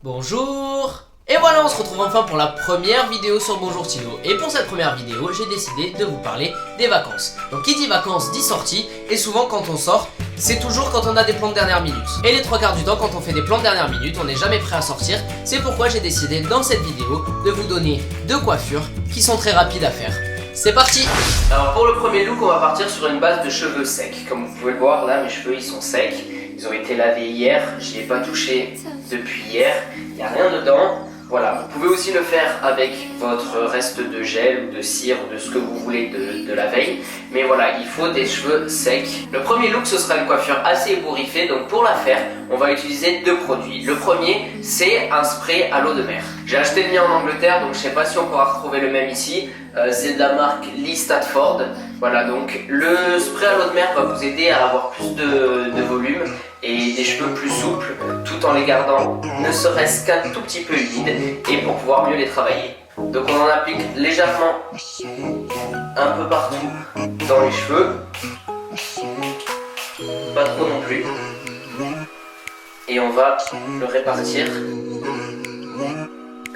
Bonjour! Et voilà, on se retrouve enfin pour la première vidéo sur Bonjour Tino. Et pour cette première vidéo, j'ai décidé de vous parler des vacances. Donc qui dit vacances dit sortie, et souvent quand on sort, c'est toujours quand on a des plans de dernière minute. Et les trois quarts du temps, quand on fait des plans de dernière minute, on n'est jamais prêt à sortir. C'est pourquoi j'ai décidé dans cette vidéo de vous donner deux coiffures qui sont très rapides à faire. C'est parti! Alors pour le premier look, on va partir sur une base de cheveux secs. Comme vous pouvez le voir, là mes cheveux ils sont secs. Ils ont été lavés hier, je n'y ai pas touché depuis hier, il n'y a rien dedans. Voilà, vous pouvez aussi le faire avec votre reste de gel ou de cire ou de ce que vous voulez de la veille. Mais voilà, il faut des cheveux secs. Le premier look, ce sera une coiffure assez ébouriffée. Donc pour la faire, on va utiliser deux produits. Le premier, c'est un spray à l'eau de mer. J'ai acheté le mien en Angleterre, donc je ne sais pas si on pourra retrouver le même ici. C'est de la marque Lee Stafford. Voilà, donc le spray à l'eau de mer va vous aider à avoir plus de volume et des cheveux plus souples, tout en les gardant ne serait-ce qu'un tout petit peu humides et pour pouvoir mieux les travailler. Donc on en applique légèrement un peu partout dans les cheveux, pas trop non plus, et on va le répartir.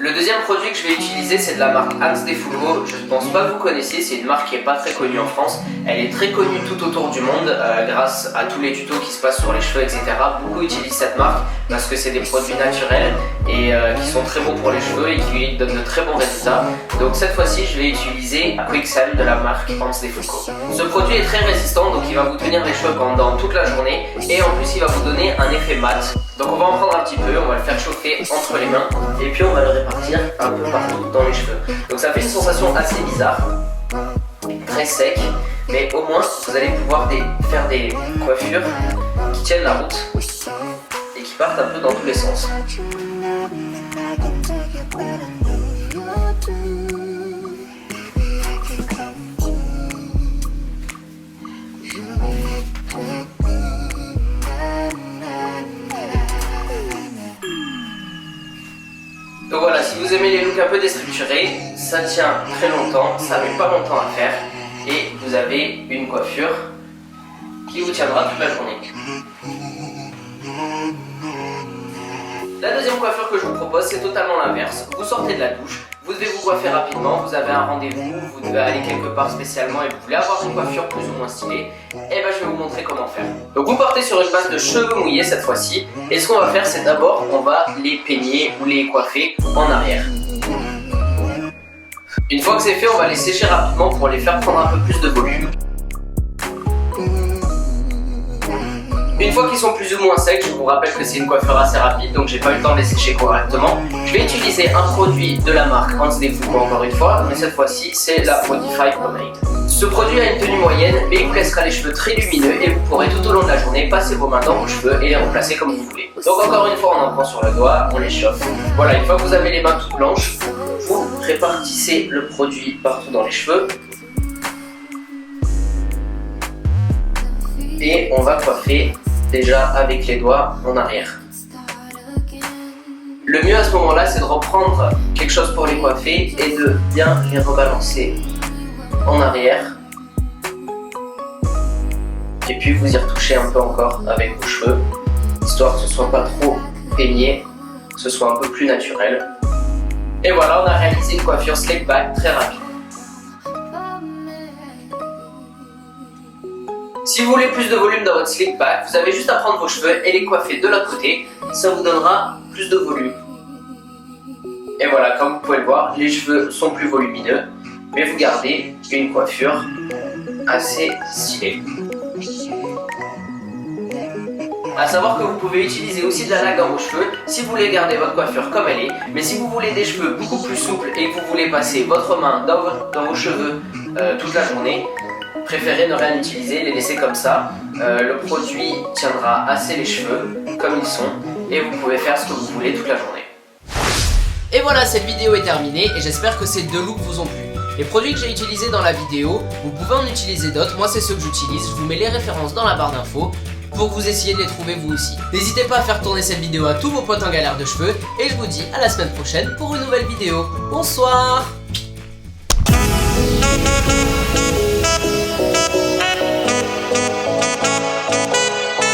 Le deuxième produit que je vais utiliser, c'est de la marque Hans Defulgo. Je ne pense pas que vous connaissiez, c'est une marque qui n'est pas très connue en France. Elle est très connue tout autour du monde grâce à tous les tutos qui se passent sur les cheveux, etc. Beaucoup utilisent cette marque parce que c'est des produits naturels et qui sont très bons pour les cheveux et qui donnent de très bons résultats. Donc cette fois-ci, je vais utiliser Quicksand de la marque Hans Defulgo. Ce produit est très résistant, donc il va vous tenir les cheveux pendant toute la journée et en plus il va vous donner un effet mat. Donc on va en prendre un petit peu, on va le faire chauffer entre les mains et puis on va le répartir un peu partout dans les cheveux. Donc ça fait une sensation assez bizarre, très sec, mais au moins vous allez pouvoir faire des coiffures qui tiennent la route et qui partent un peu dans tous les sens. Donc voilà, si vous aimez les looks un peu déstructurés, ça tient très longtemps, ça met pas longtemps à faire et vous avez une coiffure qui vous tiendra toute la journée. La deuxième coiffure que je vous propose, c'est totalement l'inverse. Vous sortez de la douche, vous devez vous coiffer rapidement, vous avez un rendez-vous, vous devez aller quelque part spécialement et vous voulez avoir une coiffure plus ou moins stylée, et ben je vais vous montrer comment faire. Donc vous partez sur une base de cheveux mouillés cette fois-ci, et ce qu'on va faire, c'est d'abord on va les peigner ou les coiffer en arrière. Une fois que c'est fait, on va les sécher rapidement pour les faire prendre un peu plus de volume. Une fois qu'ils sont plus ou moins secs, je vous rappelle que c'est une coiffure assez rapide, donc j'ai pas eu le temps de les sécher correctement. Je vais utiliser un produit de la marque Hans Defulgo encore une fois, mais cette fois-ci c'est la Modify Pomade. Ce produit a une tenue moyenne, mais il vous laissera les cheveux très lumineux et vous pourrez tout au long de la journée passer vos mains dans vos cheveux et les remplacer comme vous voulez. Donc encore une fois, on en prend sur le doigt, on les chauffe. Voilà, une fois que vous avez les mains toutes blanches, vous répartissez le produit partout dans les cheveux. Et on va coiffer déjà avec les doigts en arrière. Le mieux à ce moment-là, c'est de reprendre quelque chose pour les coiffer et de bien les rebalancer en arrière. Et puis vous y retouchez un peu encore avec vos cheveux, histoire que ce soit pas trop peigné, que ce soit un peu plus naturel. Et voilà, on a réalisé une coiffure slick back très rapide. Si vous voulez plus de volume dans votre slick back, vous avez juste à prendre vos cheveux et les coiffer de l'autre côté, ça vous donnera plus de volume. Et voilà, comme vous pouvez le voir, les cheveux sont plus volumineux, mais vous gardez une coiffure assez stylée. A savoir que vous pouvez utiliser aussi de la laque dans vos cheveux si vous voulez garder votre coiffure comme elle est, mais si vous voulez des cheveux beaucoup plus souples et que vous voulez passer votre main dans vos cheveux toute la journée, préférez ne rien utiliser, les laisser comme ça. Le produit tiendra assez les cheveux comme ils sont et vous pouvez faire ce que vous voulez toute la journée. Et voilà, cette vidéo est terminée et j'espère que ces deux looks vous ont plu. Les produits que j'ai utilisés dans la vidéo, vous pouvez en utiliser d'autres, moi c'est ceux que j'utilise, je vous mets les références dans la barre d'infos pour que vous essayiez de les trouver vous aussi. N'hésitez pas à faire tourner cette vidéo à tous vos potes en galère de cheveux et je vous dis à la semaine prochaine pour une nouvelle vidéo. Bonsoir.